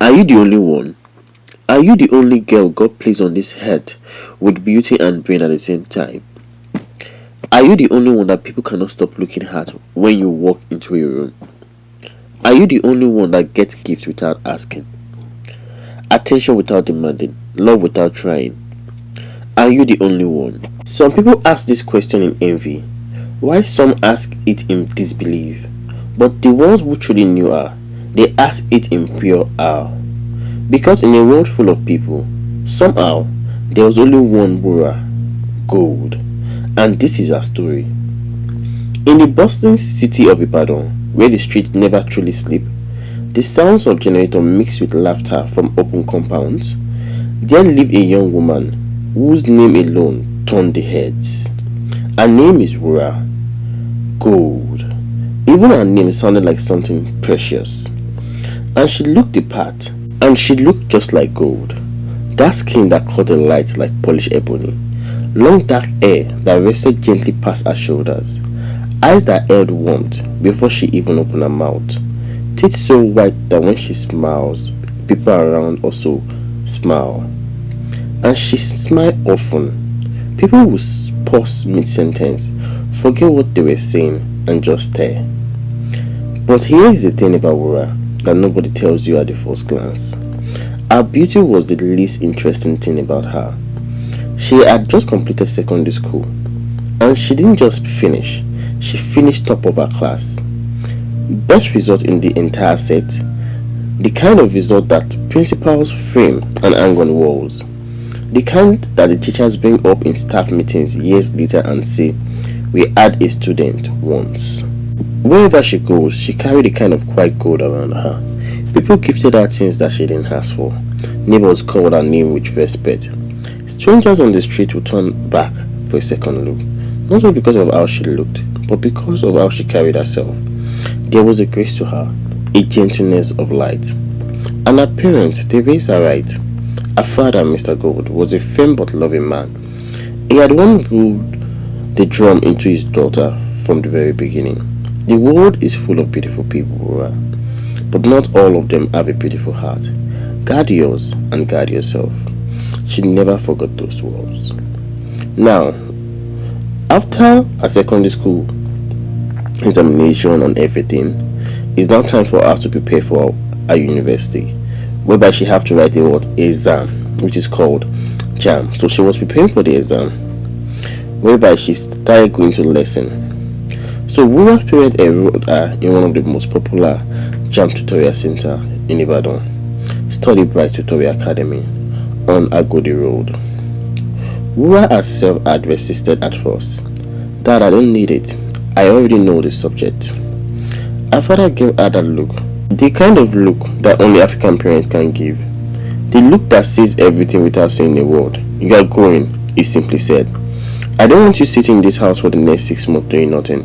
Are you the only one? Are you the only girl God placed on this earth with beauty and brain at the same time? Are you the only one that people cannot stop looking at when you walk into a room? Are you the only one that gets gifts without asking? Attention without demanding, love without trying? Are you the only one? Some people ask this question in envy, while some ask it in disbelief. But the ones who truly knew her, they ask it in pure awe. Because in a world full of people, somehow there was only one Woorla Gold, and this is her story. In the bustling city of Ibadan, where the streets never truly sleep, the sounds of generator mixed with laughter from open compounds, there lived a young woman whose name alone turned the heads. Her name is Woorla Gold. Even her name sounded like something precious. And she looked the part, and she looked just like gold. That skin that caught the light like polished ebony, long dark hair that rested gently past her shoulders, eyes that held warmth before she even opened her mouth, teeth so white that when she smiles, people around also smile. And she smiled often. People would pause mid-sentence, forget what they were saying, and just stare. But here is the thing about Woorla that nobody tells you at the first glance. Her beauty was the least interesting thing about her. She had just completed secondary school, and she didn't just finish, she finished top of her class. Best result in the entire set, the kind of result that principals frame and hang on walls, the kind that the teachers bring up in staff meetings years later and say, "We had a student once." Wherever she goes, she carried a kind of quiet gold around her. People gifted her things that she didn't ask for. Neighbors called her name with respect. Strangers on the street would turn back for a second look, not just because of how she looked, but because of how she carried herself. There was a grace to her, a gentleness of light. And her parents, they raised her right. Her father, Mr. Gold, was a firm but loving man. He had once ruled the drum into his daughter from the very beginning. The world is full of beautiful people, Woorla, but not all of them have a beautiful heart. Guard yours and guard yourself. She never forgot those words. Now, after a secondary school examination and everything, it's now time for us to prepare for a university, whereby she have to write a what exam, which is called JAMB. So she was preparing for the exam, whereby she started going to lesson. So Woorla's parents enrolled her in one of the most popular JAMB tutorial center in Ibadan, Study Bright Tutorial Academy on Agodi Road. Woorla herself had resisted at first. "Dad, I don't need it. I already know the subject." Her father gave her that look, the kind of look that only African parents can give. The look that says everything without saying a word. "You are going," he simply said. "I don't want you sitting in this house for the next 6 months doing nothing.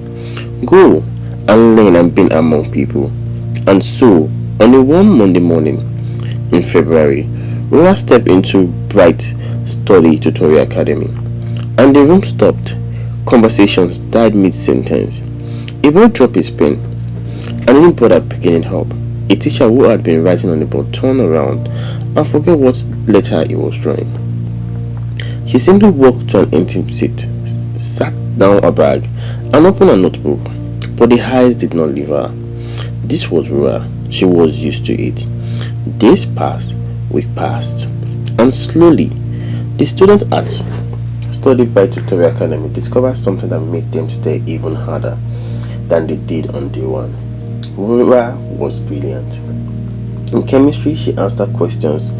Go and learn and be among people." And so, on a warm Monday morning in February, Woorla stepped into Bright Study Tutorial Academy, and the room stopped. Conversations died mid-sentence. A boy dropped his pen and didn't bother picking it up. A teacher who had been writing on the board turned around and forgot what letter he was drawing. She simply walked to an empty seat, sat down her bag, and opened a notebook. But the eyes did not leave her. This was Woorla. She was used to it. Days passed, weeks passed, and slowly, the students at Study by Tutorial Academy discovered something that made them stay even harder than they did on day one. Woorla was brilliant. In chemistry, she answered questions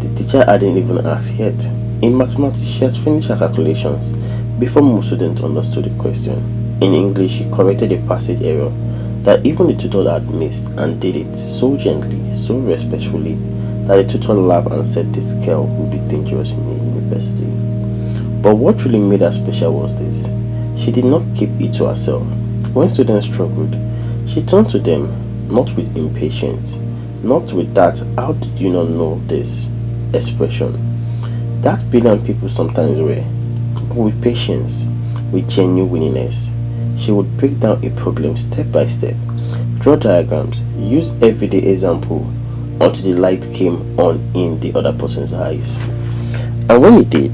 the teacher hadn't even asked yet. In mathematics, she had finished her calculations before most students understood the question. In English, she corrected a passage error that even the tutor had missed, and did it so gently, so respectfully, that the tutor laughed and said this girl would be dangerous in a university. But what really made her special was this: she did not keep it to herself. When students struggled, she turned to them, not with impatience, not with that "how did you not know this" expression that brilliant people sometimes wear, but with patience, with genuine willingness. She would break down a problem step by step, draw diagrams, use everyday example until the light came on in the other person's eyes. And when it did,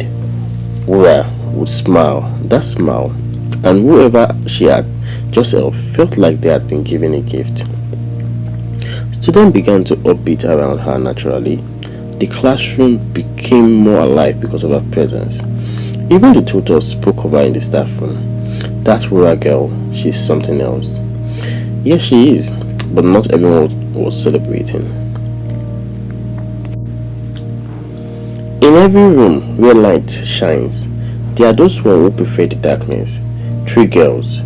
Woorla would smile, that smile, and whoever she had just helped felt like they had been given a gift. Students began to upbeat around her naturally. The classroom became more alive because of her presence. Even the tutors spoke of her in the staff room. That Woorla girl, she's something else. Yes, she is, but not everyone was celebrating. In every room where light shines, there are those who prefer the darkness. 3 girls,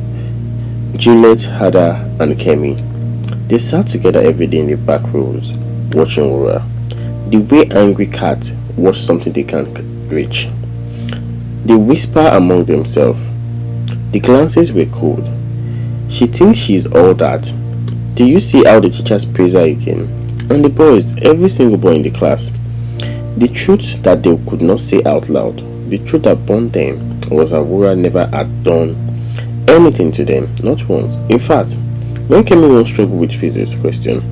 Juliet, Ada, and Chemi. They sat together every day in the back rows, watching Woorla. The way angry cats watch something they can't reach. They whisper among themselves. The glances were cold. She thinks she is all that. Do you see how the teachers praise her again? And the boys, every single boy in the class. The truth that they could not say out loud, the truth that bound them, was that Woorla never had done anything to them, not once. In fact, when Chemi once struggled with physics question,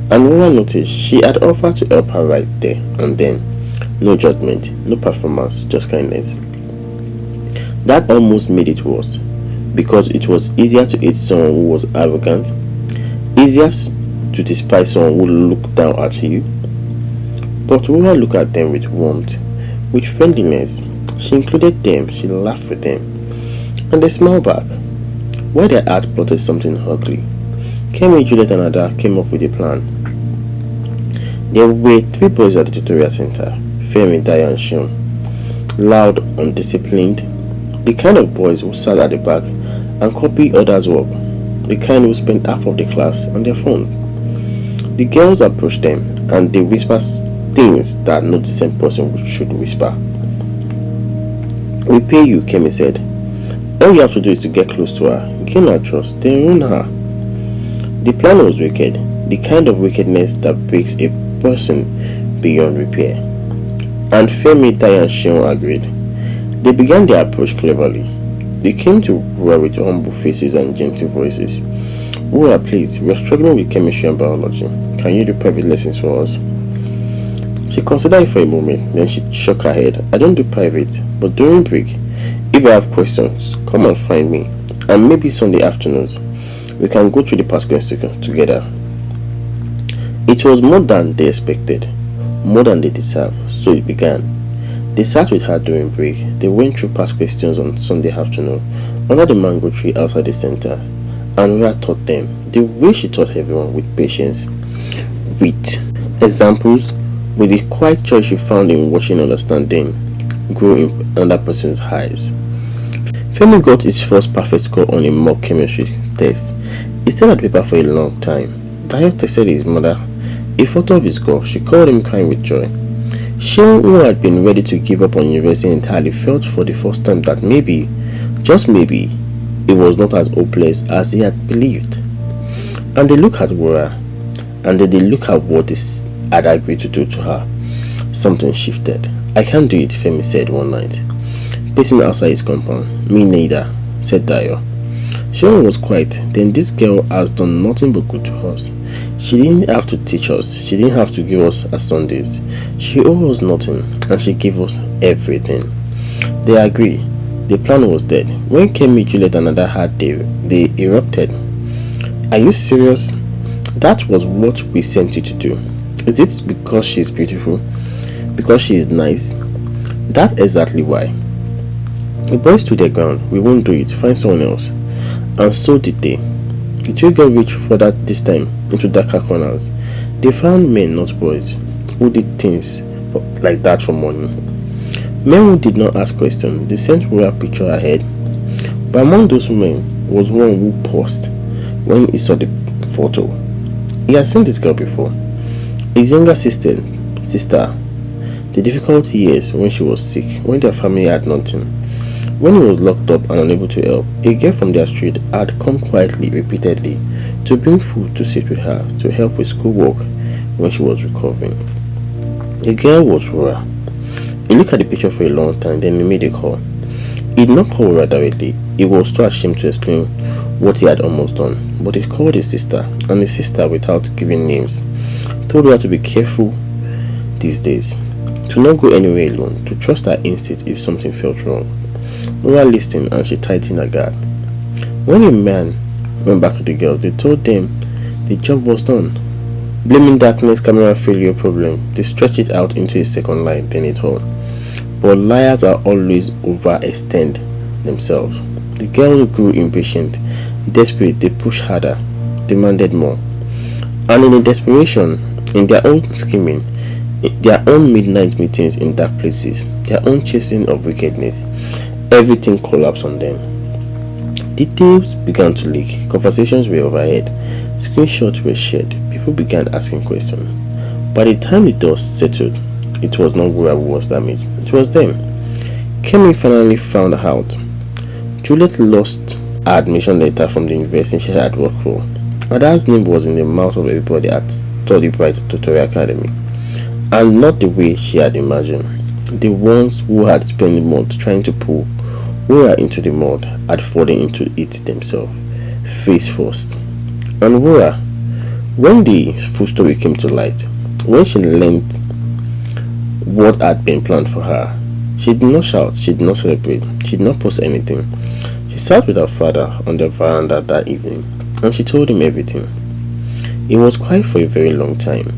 and Woorla noticed, she had offered to help her right there and then. No judgment, no performance, just kindness. That almost made it worse, because it was easier to hate someone who was arrogant, easier to despise someone who looked down at you. But Woorla looked at them with warmth, with friendliness. She included them, she laughed with them, and they smiled back. While their heart plotted something ugly, Chemi, Juliet, and Ada came up with a plan. There were 3 boys at the tutorial center, Femi, Daya, and Sean. Loud, undisciplined, the kind of boys who sat at the back and copied others' work, the kind who spent half of the class on their phone. The girls approached them and they whispered things that no decent person should whisper. "We pay you," Chemi said. "All you have to do is to get close to her, gain her trust, then ruin her." The plan was wicked, the kind of wickedness that breaks a person beyond repair. And Femi, Daya, and Sean agreed. They began their approach cleverly. They came to Woorla with humble faces and gentle voices. "Woorla, please, we are struggling with chemistry and biology. Can you do private lessons for us?" She considered it for a moment, then she shook her head. "I don't do private, but during break, if you have questions, come and find me, and maybe Sunday afternoons, we can go through the past questions together." It was more than they expected, more than they deserved, so it began. They sat with her during break. They went through past questions on Sunday afternoon, under the mango tree outside the center, and Woorla taught them the way she taught everyone, with patience, with examples, with the quiet joy she found in watching understanding grow in another person's eyes. Femi got his first perfect score on a mock chemistry test. He stayed at the paper for a long time. Dayo texted his mother a photo of his score. She called him crying with joy. Sean, who had been ready to give up on university entirely, felt for the first time that maybe, just maybe, it was not as hopeless as he had believed. And they looked at Woorla, and then they looked at what they had agreed to do to her. Something shifted. "I can't do it," Femi said one night, pacing outside his compound. "Me neither," said Dayo. Sean was quiet. "Then this girl has done nothing but good to us. She didn't have to teach us. She didn't have to give us her Sundays. She owed us nothing, and she gave us everything." They agreed. The plan was dead. When Chemi, Juliet, and Ada had they erupted. "Are you serious? That was what we sent you to do. Is it because she is beautiful? Because she is nice?" "That's exactly why." The boys stood their ground. "We won't do it. Find someone else." And so did they. The 2 girls reached further, this time into darker corners. They found men, not boys, who did things like that for money. Men who did not ask questions. They sent Woorla picture ahead. But among those men was one who paused when he saw the photo. He had seen this girl before. His younger sister, the difficult years when she was sick, when their family had nothing. When he was locked up and unable to help, a girl from their street had come quietly, repeatedly, to bring food to sit with her, to help with schoolwork when she was recovering. The girl was Woorla. He looked at the picture for a long time, then he made a call. He did not call Woorla directly. He was too ashamed to explain what he had almost done, but he called his sister, and his sister, without giving names, told her to be careful these days, to not go anywhere alone, to trust her instinct if something felt wrong. Nora listened and she tightened her guard. When the man went back to the girls, they told them the job was done. Blaming darkness, camera failure problem, they stretched it out into a second line, then it held. But liars are always overextend themselves. The girls grew impatient. Desperate, they pushed harder, demanded more. And in desperation, in their own scheming, their own midnight meetings in dark places, their own chasing of wickedness, everything collapsed on them. Details began to leak, conversations were overheard, screenshots were shared, people began asking questions. By the time the dust settled, it was not Woorla who was damaged, it was them. Chemi finally found out. Juliet lost her admission letter from the university she had worked for. Ada's name was in the mouth of everybody at Storytime Tutorial Academy, and not the way she had imagined. The ones who had spent months trying to pull Woorla into the mud had fallen into it themselves, face first. And Woorla, when the full story came to light, when she learned what had been planned for her, she did not shout, she did not celebrate, she did not post anything. She sat with her father on the veranda that evening, and she told him everything. It was quiet for a very long time.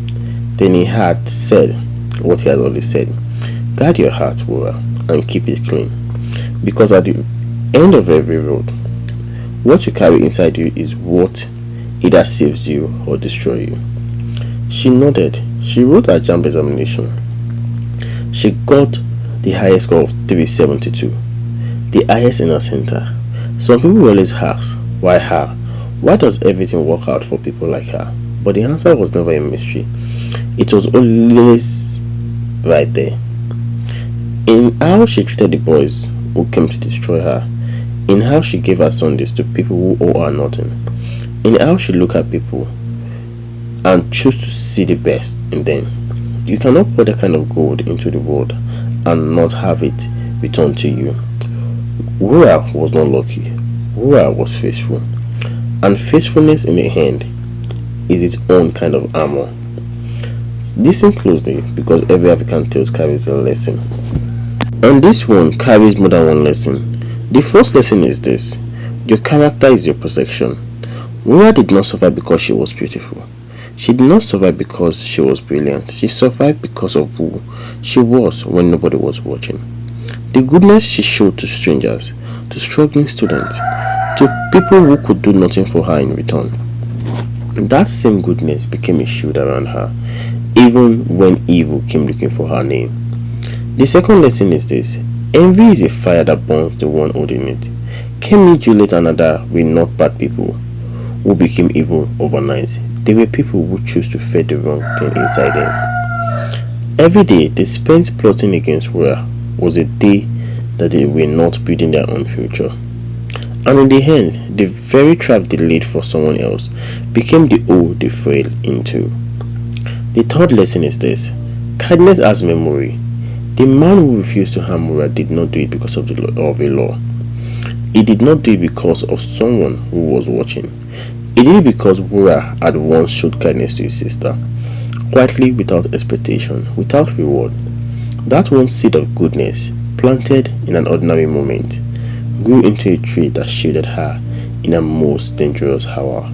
Then he had said what he had always said: guard your heart, Woorla, and keep it clean. Because at the end of every road, what you carry inside you is what either saves you or destroys you. She nodded. She wrote her JAMB examination. She got the highest score of 372, the highest in her center. Some people always ask, why her? Why does everything work out for people like her? But the answer was never a mystery. It was always right there. In how she treated the boys who came to destroy her, in how she gave her Sundays to people who owe her nothing, in how she looked at people and chose to see the best in them. You cannot pour that kind of gold into the world and not have it returned to you. Woorla was not lucky. Woorla was faithful. And faithfulness in the hand is its own kind of armor. Listen closely, because every African tale carries a lesson. And this one carries more than one lesson. The first lesson is this: your character is your protection. Woorla did not survive because she was beautiful. She did not survive because she was brilliant. She survived because of who she was when nobody was watching. The goodness she showed to strangers, to struggling students, to people who could do nothing for her in return. That same goodness became a shield around her, even when evil came looking for her name. The second lesson is this: envy is a fire that burns the one holding it. Chemi, Juliet, and Ada were not bad people who became evil overnight. They were people who chose to feed the wrong thing inside them. Every day they spent plotting against Woorla was a day that they were not building their own future. And in the end, the very trap they laid for someone else became the hole they fell into. The third lesson is this: kindness has memory. The man who refused to harm Woorla did not do it because of a law. He did not do it because of someone who was watching. He did it because Woorla had once showed kindness to his sister, quietly, without expectation, without reward. That one seed of goodness, planted in an ordinary moment, grew into a tree that shielded her in a most dangerous hour.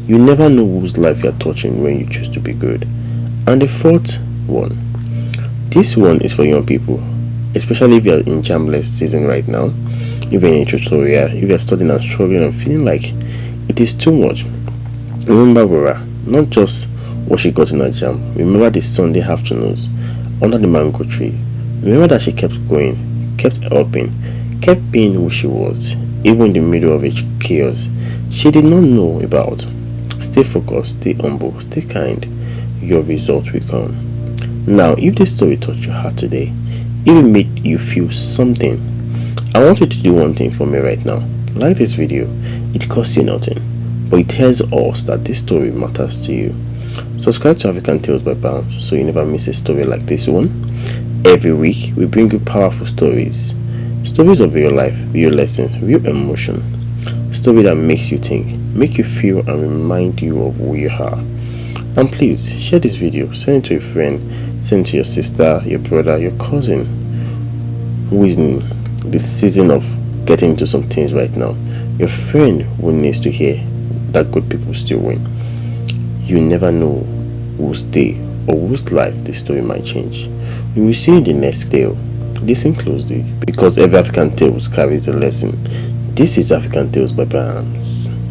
You never know whose life you are touching when you choose to be good. And the fourth one. This one is for young people, especially if you are in JAMB season right now, if you're in a tutorial, if you are studying and struggling and feeling like it is too much. Remember Woorla, not just what she got in her JAMB. Remember the Sunday afternoons under the mango tree. Remember that she kept going, kept helping, kept being who she was, even in the middle of a chaos she did not know about. Stay focused, stay humble, stay kind. Your results will come. Now, if this story touched your heart today, if it made you feel something, I want you to do one thing for me right now. Like this video. It costs you nothing, but it tells us that this story matters to you. Subscribe to African Tales by Bounce so you never miss a story like this one. Every week, we bring you powerful stories. Stories of real life, real lessons, real emotion. Story that makes you think, make you feel and remind you of who you are. And please share this video, send it to a friend, send it to your sister, your brother, your cousin who is in this season of getting into some things right now. Your friend who needs to hear that good people still win. You never know whose day or whose life this story might change. We will see you in the next tale. Listen closely because every African tale carries a lesson. This is African Tales by Bams.